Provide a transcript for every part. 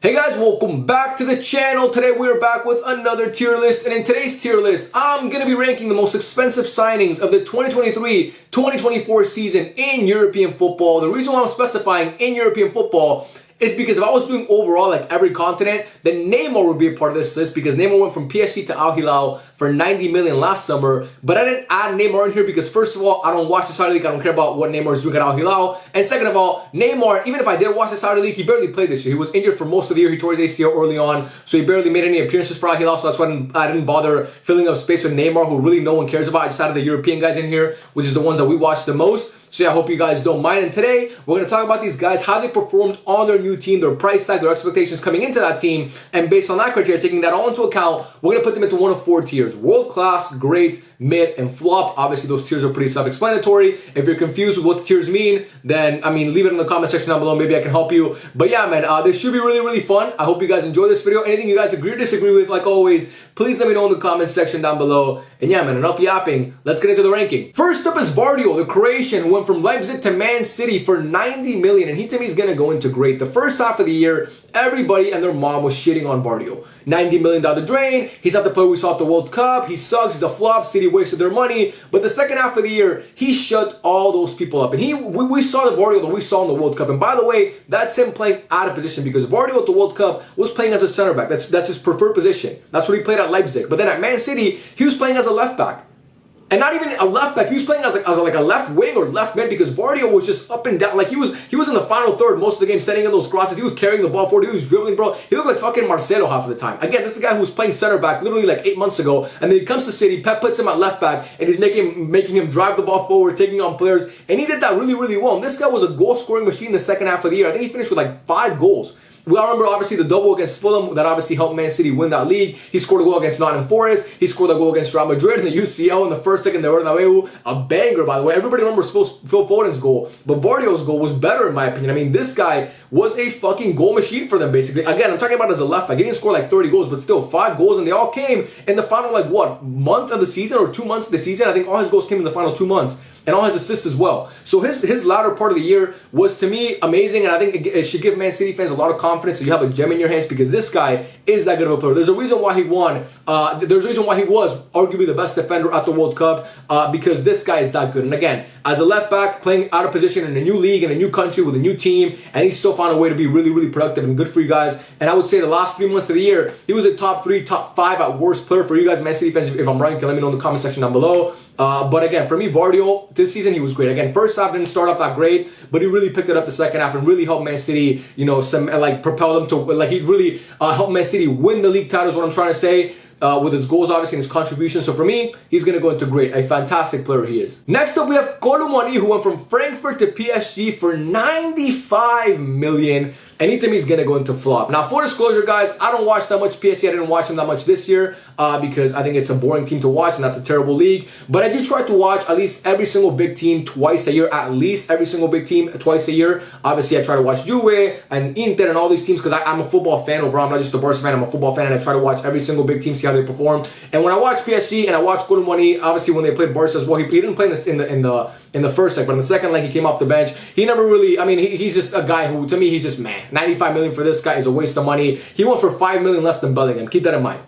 Hey guys, welcome back to the channel. Today we're back with another tier list, and in today's tier list, I'm going to be ranking the most expensive signings of the 2023-2024 season in European football. The reason why I'm specifying in European football is because if I was doing overall like every continent, then Neymar would be a part of this list because Neymar went from PSG to Al Hilal for 90 million last summer. But I didn't add Neymar in here because first of all, I don't watch the Saudi League. I don't care about what Neymar is doing at Al Hilal. And second of all, Neymar, even if I did watch the Saudi League, he barely played this year. He was injured for most of the year. He tore his ACL early on, so he barely made any appearances for Al Hilal. So that's why I didn't bother filling up space with Neymar, who really no one cares about. I just added the European guys in here, which is the ones that we watch the most. So yeah, I hope you guys don't mind. And today, we're going to talk about these guys, how they performed on their new team, their price tag, their expectations coming into that team. And based on that criteria, taking that all into account, we're going to put them into one of four tiers: world class, great, mid, and flop. Obviously, those tiers are pretty self-explanatory. If you're confused with what the tiers mean, then, leave it in the comment section down below. Maybe I can help you. But yeah, man, this should be really, really fun. I hope you guys enjoy this video. Anything you guys agree or disagree with, like always, please let me know in the comment section down below. And yeah, man, enough yapping. Let's get into the ranking. First up is Gvardiol, the Croatian, who went from Leipzig to Man City for 90 million. And he, to me, is going to go into great. The first half of the year, everybody and their mom was shitting on Gvardiol. $90 million down the drain. He's not the player we saw at the World Cup. He sucks. He's a flop. City wasted their money. But the second half of the year, he shut all those people up. And we saw the Gvardiol that we saw in the World Cup. And by the way, that's him playing out of position because Gvardiol at the World Cup was playing as a center back. That's his preferred position. That's what he played at Leipzig. But then at Man City, he was playing as a left back. And not even a left back, he was playing as a left wing or left mid because Gvardiol was just up and down. Like he was in the final third most of the game, setting in those crosses. He was carrying the ball forward. He was dribbling, bro. He looked like fucking Marcelo half of the time. Again, this is a guy who was playing center back literally like 8 months ago. And then he comes to City, Pep puts him at left back, and he's making him drive the ball forward, taking on players. And he did that really, really well. And this guy was a goal-scoring machine the second half of the year. I think he finished with like 5 goals. We all remember, obviously, the double against Fulham that obviously helped Man City win that league. He scored a goal against Nottingham Forest. He scored a goal against Real Madrid in the UCL in the first second. They were Bernabeu. A banger, by the way. Everybody remembers Phil Foden's goal, but Gvardiol's goal was better, in my opinion. This guy was a fucking goal machine for them, basically. Again, I'm talking about as a left back. He didn't score like 30 goals, but still 5 goals, and they all came in the final, month of the season or 2 months of the season. I think all his goals came in the final 2 months. And all his assists as well. So his latter part of the year was, to me, amazing. And I think it should give Man City fans a lot of confidence that you have a gem in your hands because this guy is that good of a player. There's a reason why he won. There's a reason why he was arguably the best defender at the World Cup because this guy is that good. And again, as a left back, playing out of position in a new league, in a new country, with a new team, and he still found a way to be really, really productive and good for you guys. And I would say the last 3 months of the year, he was a top 3, top 5 at worst player for you guys, Man City fans. If I'm right, you can let me know in the comment section down below. But again, for me, Gvardiol, this season, he was great. Again, first half didn't start off that great, but he really picked it up the second half and really helped Man City, propel them to, he really helped Man City win the league title is what I'm trying to say. With his goals, obviously, and his contribution. So for me, he's going to go into great. A fantastic player he is. Next up, we have Kolo, who went from Frankfurt to PSG for 95 million. And he, to me, is going to go into flop. Now, full disclosure, guys, I don't watch that much PSG. I didn't watch them that much this year because I think it's a boring team to watch, and that's a terrible league. But I do try to watch at least every single big team twice a year. At least every single big team twice a year. Obviously, I try to watch Juve and Inter and all these teams because I'm a football fan overall. I'm not just a Barca fan. I'm a football fan, and I try to watch every single big team, see how they perform. And when I watch PSG and I watch Kolo, obviously when they played Barca as well, he didn't play this in the first leg, but in the second leg he came off the bench. He never really, he's just a guy who, to me, he's just, man, 95 million for this guy is a waste of money. He went for 5 million less than Bellingham. Keep that in mind.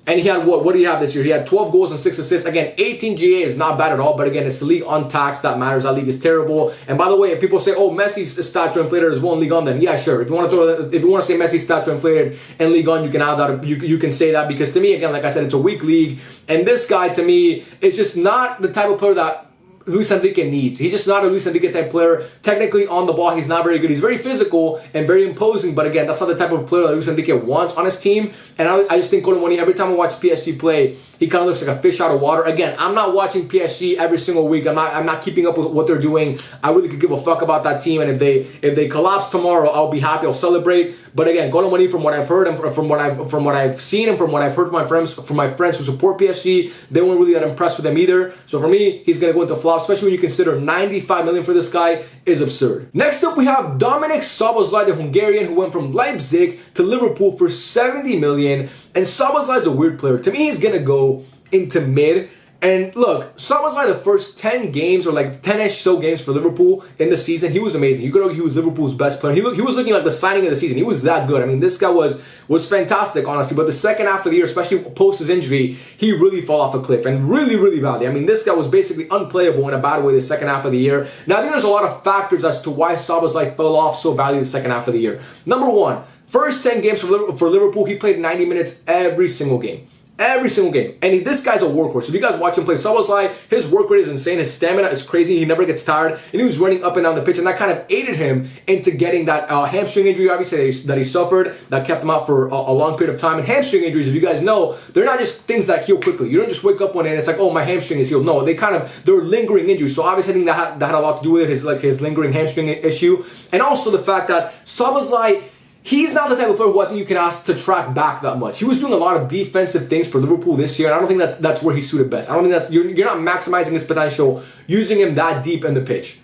And he had what did he have this year? He had 12 goals and 6 assists. Again, 18 GA is not bad at all, but again, it's the league untaxed that matters. That league is terrible. And by the way, if people say, oh, Messi's stats are inflated as well in Ligue 1, then yeah, sure. If you want to say Messi's stats are inflated in Ligue 1, you can have that. You can say that because to me, again, like I said, it's a weak league. And this guy, to me, is just not the type of player that Luis Enrique needs. He's just not a Luis Enrique type player. Technically, on the ball, he's not very good. He's very physical and very imposing, but again, that's not the type of player that Luis Enrique wants on his team. And I just think Kolo, every time I watch PSG play, he kind of looks like a fish out of water. Again, I'm not watching PSG every single week. I'm not keeping up with what they're doing. I really could give a fuck about that team, and if they collapse tomorrow, I'll be happy. I'll celebrate. But again, Kolo, from what I've heard and from what I've seen and from what I've heard from my friends who support PSG, they weren't really that impressed with him either. So for me, he's gonna go into flop, especially when you consider 95 million for this guy is absurd. Next up, we have Dominik Szoboszlai, the Hungarian, who went from Leipzig to Liverpool for 70 million. And Szoboszlai is a weird player. To me, he's gonna go into mid. And look, Szoboszlai, the first 10 games or like 10-ish so games for Liverpool in the season, he was amazing. You could argue he was Liverpool's best player. He was looking like the signing of the season. He was that good. I mean, this guy was fantastic, honestly. But the second half of the year, especially post his injury, he really fell off a cliff, and really, really badly. I mean, this guy was basically unplayable in a bad way the second half of the year. Now, I think there's a lot of factors as to why Szoboszlai fell off so badly the second half of the year. Number one, first 10 games for Liverpool, he played 90 minutes every single game. Every single game. And this guy's a workhorse. If you guys watch him play, Szoboszlai, his work rate is insane. His stamina is crazy. He never gets tired. And he was running up and down the pitch. And that kind of aided him into getting that hamstring injury, obviously, that he suffered. That kept him out for a long period of time. And hamstring injuries, if you guys know, they're not just things that heal quickly. You don't just wake up one day and it's like, oh, my hamstring is healed. No, they're lingering injuries. So obviously, I think that had a lot to do with it, his lingering hamstring issue. And also the fact that Szoboszlai, he's not the type of player who I think you can ask to track back that much. He was doing a lot of defensive things for Liverpool this year, and I don't think that's where he's suited best. I don't think you're not maximizing his potential using him that deep on the pitch.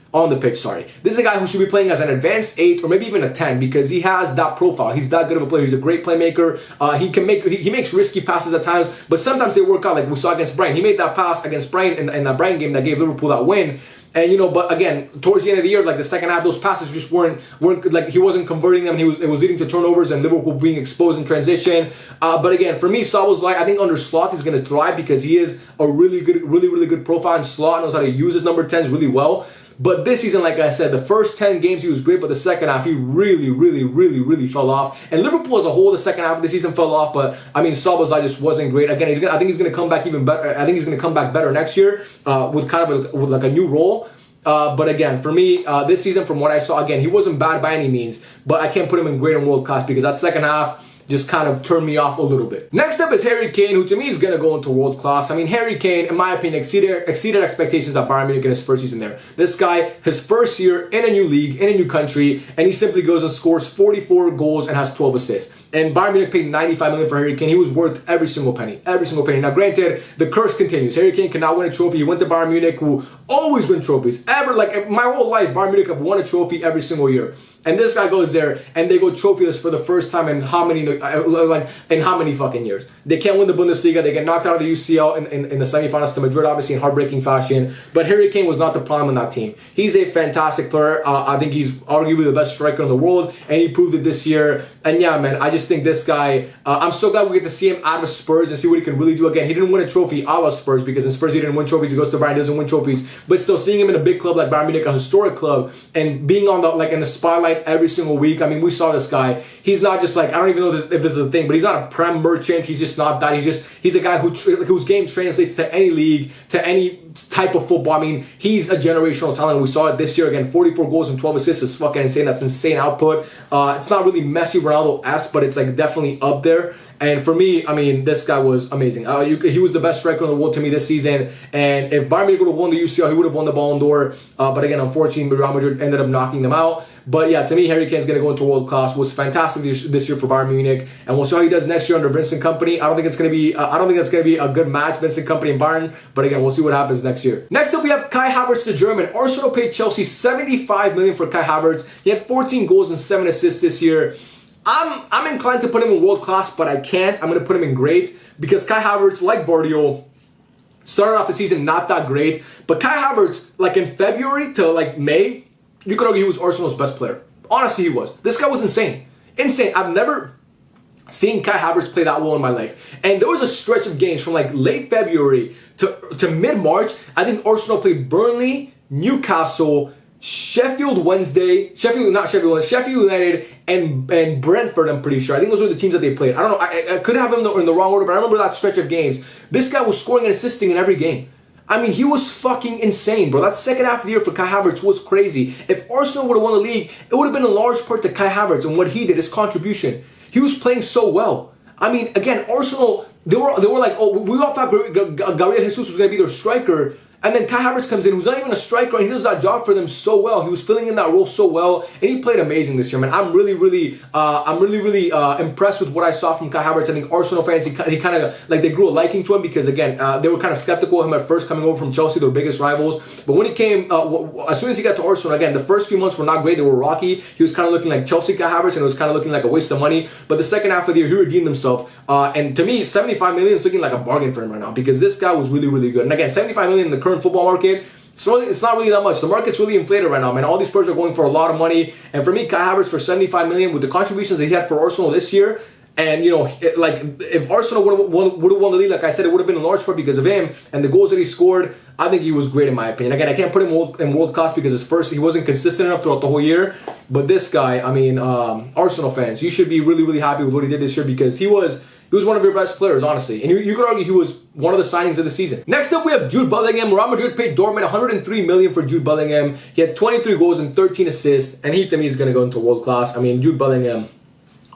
This is a guy who should be playing as an advanced 8 or maybe even a 10 because he has that profile. He's that good of a player. He's a great playmaker. He makes risky passes at times, but sometimes they work out, like we saw against Brighton. He made that pass against Brighton in that Brighton game that gave Liverpool that win. And but again, towards the end of the year, like the second half, those passes just weren't like he wasn't converting them. It was leading to turnovers and Liverpool being exposed in transition. But again, for me, Szoboszlai, I think under Slot he's going to thrive because he is a really good profile, and Slot knows how to use his number 10s really well. But this season, like I said, the first 10 games he was great, but the second half he really fell off. And Liverpool as a whole, the second half of the season fell off. But I mean, Szoboszlai just wasn't great. Again, I think he's going to come back even better. I think he's going to come back better next year with kind of with like a new role. But again, for me, this season, from what I saw, again, he wasn't bad by any means, but I can't put him in great and world class because that second half just kind of turned me off a little bit. Next up is Harry Kane, who to me is going to go into world class. I mean, Harry Kane, in my opinion, exceeded expectations at Bayern Munich in his first season there. This guy, his first year in a new league, in a new country, and he simply goes and scores 44 goals and has 12 assists. And Bayern Munich paid $95 million for Harry Kane. He was worth every single penny. Every single penny. Now, granted, the curse continues. Harry Kane cannot win a trophy. He went to Bayern Munich, who always win trophies. Like my whole life, Bayern Munich have won a trophy every single year. And this guy goes there and they go trophyless for the first time in how many fucking years? They can't win the Bundesliga. They get knocked out of the UCL in the semifinals to Madrid, obviously in heartbreaking fashion. But Harry Kane was not the problem in that team. He's a fantastic player. I think he's arguably the best striker in the world, and he proved it this year. And yeah, man, I just think this guy, I'm so glad we get to see him out of Spurs and see what he can really do. Again, he didn't win a trophy a la Spurs because in Spurs he didn't win trophies. He goes to Bayern, doesn't win trophies. But still, seeing him in a big club like Bayern Munich, a historic club, and being on in the spotlight every single week. I mean, we saw this guy. He's not just like, I don't even know if this is a thing, but he's not a prem merchant. He's just not that. He's a guy whose game translates to any league, to any type of football. I mean, he's a generational talent. We saw it this year again. 44 goals and 12 assists is fucking insane. That's insane output. It's not really Messi, Ronaldo-esque, but it's like definitely up there. And for me, I mean, this guy was amazing. He was the best striker in the world to me this season. And if Bayern Munich would have won the UCL, he would have won the Ballon d'Or. But again, unfortunately, Real Madrid ended up knocking them out. But yeah, to me, Harry Kane's going to go into world class. Was fantastic this year for Bayern Munich, and we'll see how he does next year under Vincent Kompany. I don't think it's going to be. I don't think that's going to be a good match, Vincent Kompany and Bayern. But again, we'll see what happens next year. Next up, we have Kai Havertz, the German. Arsenal paid Chelsea $75 million for Kai Havertz. He had 14 goals and 7 assists this year. I'm inclined to put him in world class, but I can't. I'm going to put him in great because Kai Havertz, like Gvardiol, started off the season not that great. But Kai Havertz, like in February to like May, you could argue he was Arsenal's best player. Honestly, he was. This guy was insane. Insane. I've never seen Kai Havertz play that well in my life. And there was a stretch of games from like late February to mid-March. I think Arsenal played Burnley, Newcastle, Sheffield United, and Brentford, I'm pretty sure. I think those were the teams that they played. I don't know. I could have them in the wrong order, but I remember that stretch of games. This guy was scoring and assisting in every game. I mean, he was fucking insane, bro. That second half of the year for Kai Havertz was crazy. If Arsenal would have won the league, it would have been in large part to Kai Havertz and what he did, his contribution. He was playing so well. I mean, again, Arsenal, they were like, oh, we all thought Gabriel Jesus was going to be their striker. And then Kai Havertz comes in, who's not even a striker, and he does that job for them so well. He was filling in that role so well, and he played amazing this year, man. I'm really impressed with what I saw from Kai Havertz. I think Arsenal fans, he kind of, like, they grew a liking to him because, again, they were kind of skeptical of him at first coming over from Chelsea, their biggest rivals. But when he came, as soon as he got to Arsenal, again, the first few months were not great. They were rocky. He was kind of looking like Chelsea Kai Havertz, and it was kind of looking like a waste of money. But the second half of the year, he redeemed himself. And to me, 75 million is looking like a bargain for him right now because this guy was really good. And again, 75 million in the current football market, so it's not really that much. The market's really inflated right now, man. All these players are going for a lot of money. And for me, Kai Havertz for 75 million with the contributions that he had for Arsenal this year, and, you know, if Arsenal would have won the league, like I said, it would have been in large part because of him and the goals that he scored. I think he was great in my opinion. Again, I can't put him in world class because he wasn't consistent enough throughout the whole year. But this guy, I mean, Arsenal fans, you should be really happy with what he did this year because he was one of your best players, honestly. And you could argue he was one of the signings of the season. Next up, we have Jude Bellingham. Real Madrid paid Dortmund 103 million for Jude Bellingham. He had 23 goals and 13 assists, and he, to me, is going to go into world class. I mean, Jude Bellingham,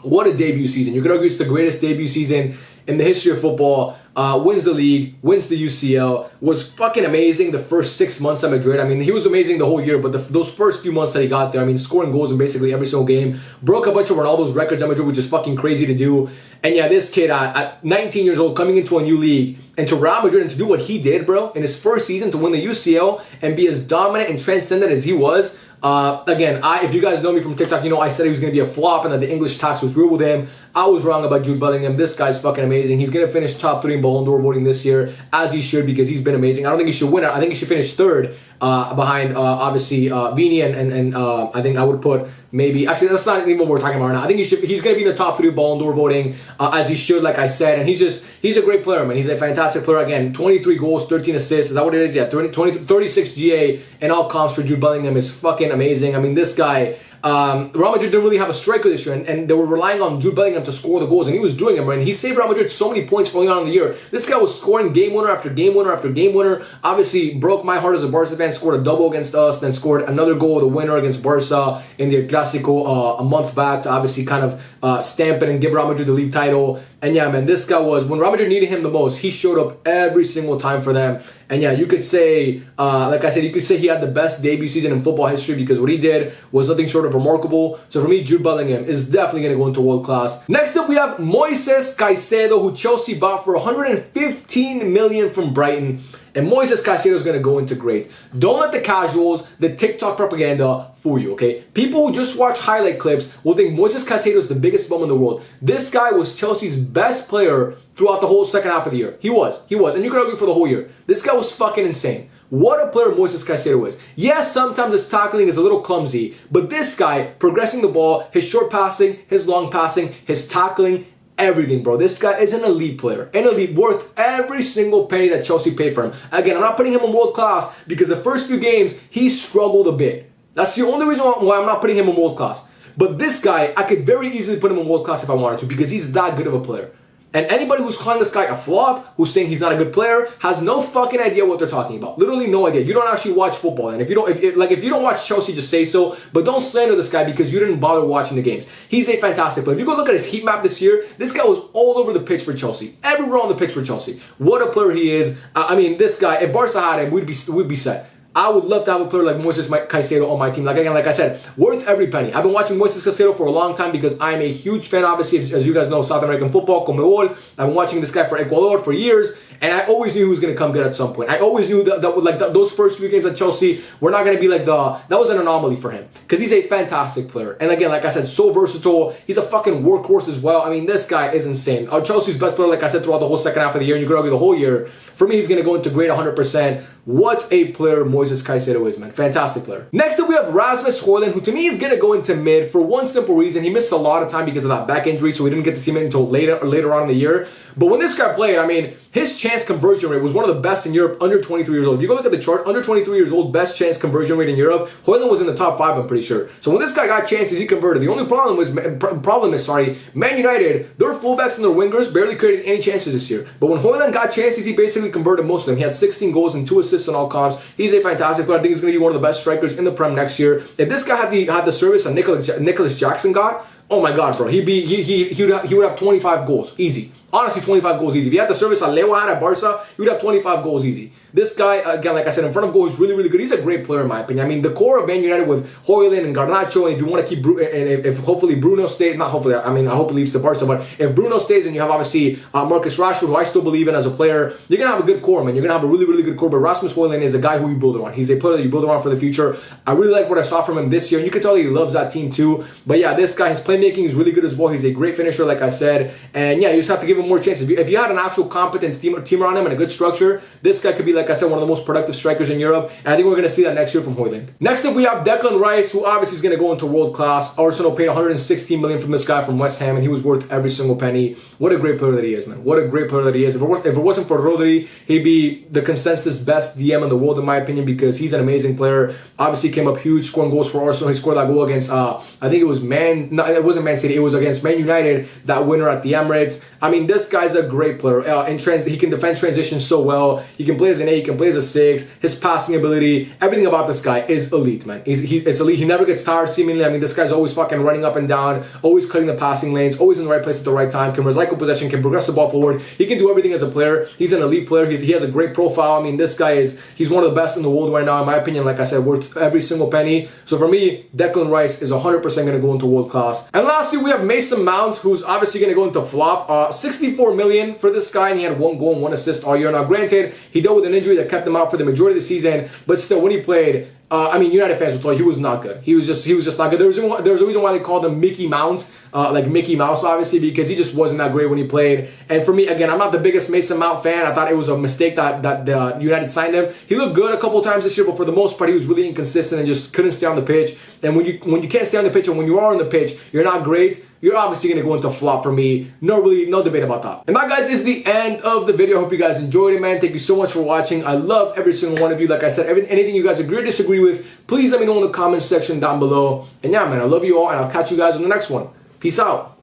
what a debut season. You could argue it's the greatest debut season in the history of football. Wins the league, wins the UCL, was fucking amazing the first 6 months at Madrid. I mean, he was amazing the whole year, but those first few months that he got there, I mean, scoring goals in basically every single game, broke a bunch of Ronaldo's records at Madrid, which is fucking crazy to do. And yeah, this kid at 19 years old coming into a new league and to Real Madrid and to do what he did, bro, in his first season to win the UCL and be as dominant and transcendent as he was. Again, if you guys know me from TikTok, you know I said he was going to be a flop and that the English tax was real with him. I was wrong about Jude Bellingham. This guy's fucking amazing. He's going to finish top 3 in Ballon d'Or voting this year, as he should, because he's been amazing. I don't think he should win it. I think he should finish third behind, obviously, Vini and I think I would put maybe, actually, that's not even what we're talking about right now. I think he's going to be in the top 3 Ballon d'Or voting, as he should, like I said. And he's a great player, man. He's a fantastic player. Again, 23 goals, 13 assists. Is that what it is? Yeah, 36 GA in all comps for Jude Bellingham is fucking amazing. I mean, this guy, Real Madrid didn't really have a striker this year, and they were relying on Jude Bellingham to score the goals, and he was doing them, right? And he saved Real Madrid so many points early on in the year. This guy was scoring game winner after game winner after game winner. Obviously, broke my heart as a Barca fan, scored a double against us, then scored another goal, the winner against Barca in the Clásico a month back to obviously kind of stamp it and give Real Madrid the league title. And yeah, man, this guy was, when Real Madrid needed him the most, he showed up every single time for them. And yeah, you could say, like I said, you could say he had the best debut season in football history because what he did was nothing short of remarkable. So for me, Jude Bellingham is definitely going to go into world class. Next up, we have Moises Caicedo, who Chelsea bought for 115 million from Brighton. And Moises Caicedo is going to go into great. Don't let the casuals, the TikTok propaganda fool you, okay? People who just watch highlight clips will think Moises Caicedo is the biggest bum in the world. This guy was Chelsea's best player throughout the whole second half of the year. He was. And you could argue for the whole year. This guy was fucking insane. What a player Moises Caicedo is. Yes, sometimes his tackling is a little clumsy, but this guy, progressing the ball, his short passing, his long passing, his tackling, everything, bro. This guy is an elite player. An elite, worth every single penny that Chelsea paid for him. Again, I'm not putting him in world class because the first few games, he struggled a bit. That's the only reason why I'm not putting him in world class. But this guy, I could very easily put him in world class if I wanted to because he's that good of a player. And anybody who's calling this guy a flop, who's saying he's not a good player, has no fucking idea what they're talking about. Literally no idea. You don't actually watch football. And if you don't watch Chelsea, just say so. But don't slander this guy because you didn't bother watching the games. He's a fantastic player. If you go look at his heat map this year, this guy was all over the pitch for Chelsea. Everywhere on the pitch for Chelsea. What a player he is. I mean, this guy, if Barca had him, we'd be set. I would love to have a player like Moises Caicedo on my team. Like I said, worth every penny. I've been watching Moises Caicedo for a long time because I'm a huge fan, obviously, as you guys know, South American football, Comebol. I've been watching this guy for Ecuador for years, and I always knew he was going to come good at some point. I always knew that those first few games at Chelsea were not going to be like that was an anomaly for him because he's a fantastic player. And again, like I said, so versatile. He's a fucking workhorse as well. I mean, this guy is insane. Chelsea's best player, like I said, throughout the whole second half of the year, and you could argue the whole year. For me, he's going to go into great 100%. What a player Moises Caicedo is, man. Fantastic player. Next up, we have Rasmus Hojlund, who to me is going to go into mid for one simple reason. He missed a lot of time because of that back injury, so we didn't get to see him until later on in the year. But when this guy played, I mean, his chance conversion rate was one of the best in Europe under 23 years old. If you go look at the chart, under 23 years old, best chance conversion rate in Europe, Hojlund was in the top 5, I'm pretty sure. So when this guy got chances, he converted. The only problem is, Man United, their fullbacks and their wingers barely created any chances this year. But when Hojlund got chances, he basically converted most of them. He had 16 goals and 2 assists in all comps. He's a fantastic player. I think he's going to be one of the best strikers in the Prem next year. If this guy had the service that Nicholas Jackson got, oh my God, bro, he would have 25 goals, easy. honestly 25 goals easy. If you had the service Leo had at Barca, you would have 25 goals easy. This guy, again, like I said, in front of goal is really, really good. He's a great player in my opinion. I mean, the core of Man United with Hojlund and Garnacho, and if you want to keep, and if hopefully Bruno stays, not hopefully, I mean, I hope he leaves the Barca, but if Bruno stays and you have obviously Marcus Rashford, who I still believe in as a player, you're going to have a good core, man. You're going to have a really, really good core, but Rasmus Hojlund is a guy who you build around. He's a player that you build around for the future. I really like what I saw from him this year, and you can tell he loves that team too. But yeah, this guy, his playmaking is really good as well. He's a great finisher, like I said, and yeah, you just have to give him more chances. If you had an actual competent team around him and a good structure, this guy could be, like I said, one of the most productive strikers in Europe, and I think we're going to see that next year from Hojlund. Next up, we have Declan Rice, who obviously is going to go into world class. Arsenal paid 116 million from this guy from West Ham, and he was worth every single penny. What a great player that he is, man. What a great player that he is. If it wasn't for Rodri, he'd be the consensus best DM in the world, in my opinion, because he's an amazing player. Obviously came up huge, scoring goals for Arsenal. He scored that goal against, I think it was it wasn't Man City, it was against Man United, that winner at the Emirates. I mean, this guy's a great player. He can defend transition so well. He can play as an 8, he can play as a 6. His passing ability, everything about this guy is elite, man. It's elite. He never gets tired, seemingly. I mean, this guy's always fucking running up and down, always cutting the passing lanes, always in the right place at the right time, can recycle possession, can progress the ball forward. He can do everything as a player. He's an elite player. He has a great profile. I mean, this guy he's one of the best in the world right now, in my opinion. Like I said, worth every single penny. So for me, Declan Rice is 100% going to go into world class. And lastly, we have Mason Mount, who's obviously going to go into flop. 64 million for this guy, and he had 1 goal and 1 assist all year. Now, granted, he dealt with an injury that kept him out for the majority of the season, but still, when he played, I mean, United fans will tell you he was not good. He was just not good. There was a reason why they called him Mickey Mount, like Mickey Mouse, obviously, because he just wasn't that great when he played. And for me, again, I'm not the biggest Mason Mount fan. I thought it was a mistake that United signed him. He looked good a couple of times this year, but for the most part, he was really inconsistent and just couldn't stay on the pitch. And when you can't stay on the pitch, and when you are on the pitch, you're not great, you're obviously going to go into flop for me. No debate about that. And that, guys, is the end of the video. I hope you guys enjoyed it, man. Thank you so much for watching. I love every single one of you. Like I said, anything you guys agree or disagree with, please let me know in the comment section down below. And yeah, man, I love you all, and I'll catch you guys in the next one. Peace out.